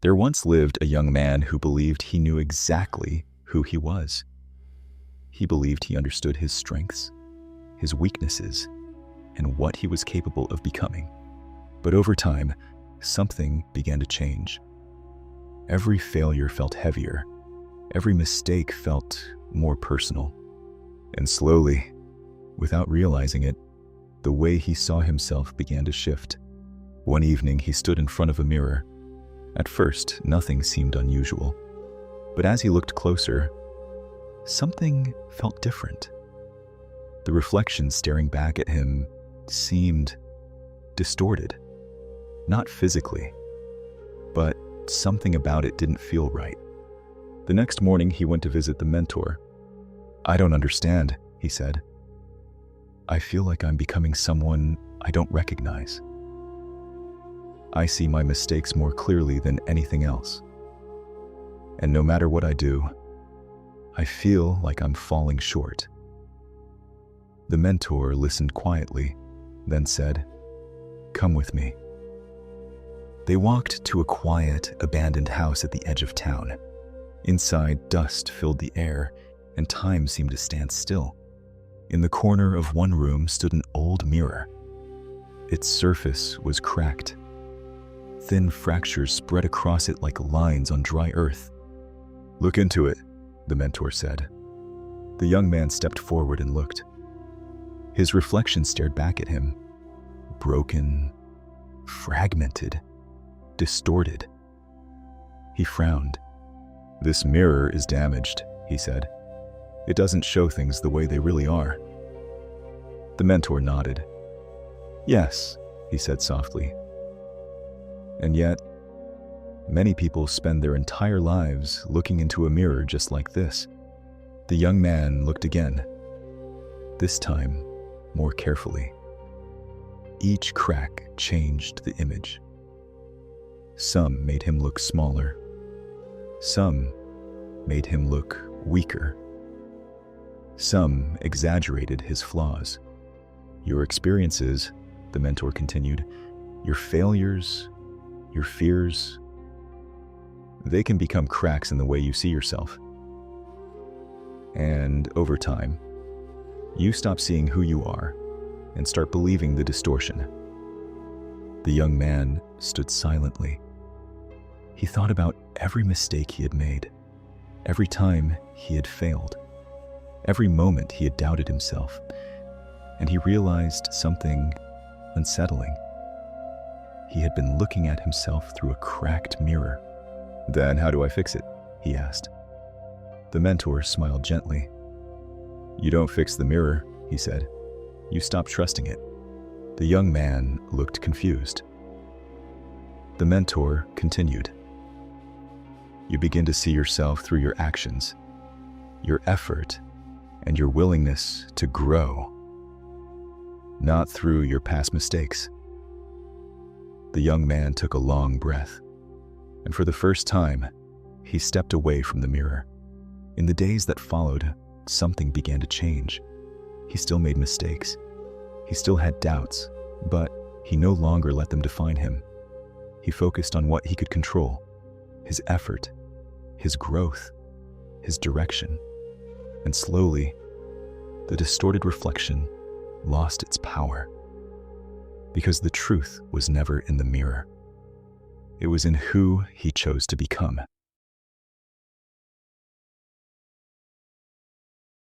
There once lived a young man who believed he knew exactly who he was. He believed he understood his strengths, his weaknesses, and what he was capable of becoming. But over time, something began to change. Every failure felt heavier. Every mistake felt more personal. And slowly, without realizing it, the way he saw himself began to shift. One evening, he stood in front of a mirror. At first, nothing seemed unusual. But as he looked closer, something felt different. The reflection staring back at him seemed distorted. Not physically, but something about it didn't feel right. The next morning, he went to visit the mentor. "I don't understand," he said. "I feel like I'm becoming someone I don't recognize. I see my mistakes more clearly than anything else. And no matter what I do, I feel like I'm falling short." The mentor listened quietly, then said, "Come with me." They walked to a quiet, abandoned house at the edge of town. Inside, dust filled the air, and time seemed to stand still. In the corner of one room stood an old mirror. Its surface was cracked. Thin fractures spread across it like lines on dry earth. "Look into it," the mentor said. The young man stepped forward and looked. His reflection stared back at him, broken, fragmented, distorted. He frowned. "This mirror is damaged," he said. "It doesn't show things the way they really are." The mentor nodded. "Yes," he said softly. "And yet, many people spend their entire lives looking into a mirror just like this." The young man looked again, this time more carefully. Each crack changed the image. Some made him look smaller. Some made him look weaker. Some exaggerated his flaws. "Your experiences," the mentor continued, "your failures, your fears, they can become cracks in the way you see yourself. And over time, you stop seeing who you are and start believing the distortion." The young man stood silently. He thought about every mistake he had made, every time he had failed, every moment he had doubted himself, and he realized something unsettling. He had been looking at himself through a cracked mirror. "Then how do I fix it?" he asked. The mentor smiled gently. "You don't fix the mirror," he said. "You stop trusting it." The young man looked confused. The mentor continued. "You begin to see yourself through your actions, your effort, and your willingness to grow, not through your past mistakes." The young man took a long breath, and for the first time, he stepped away from the mirror. In the days that followed, something began to change. He still made mistakes. He still had doubts, but he no longer let them define him. He focused on what he could control: his effort, his growth, his direction. And slowly, the distorted reflection lost its power. Because the truth was never in the mirror. It was in who he chose to become.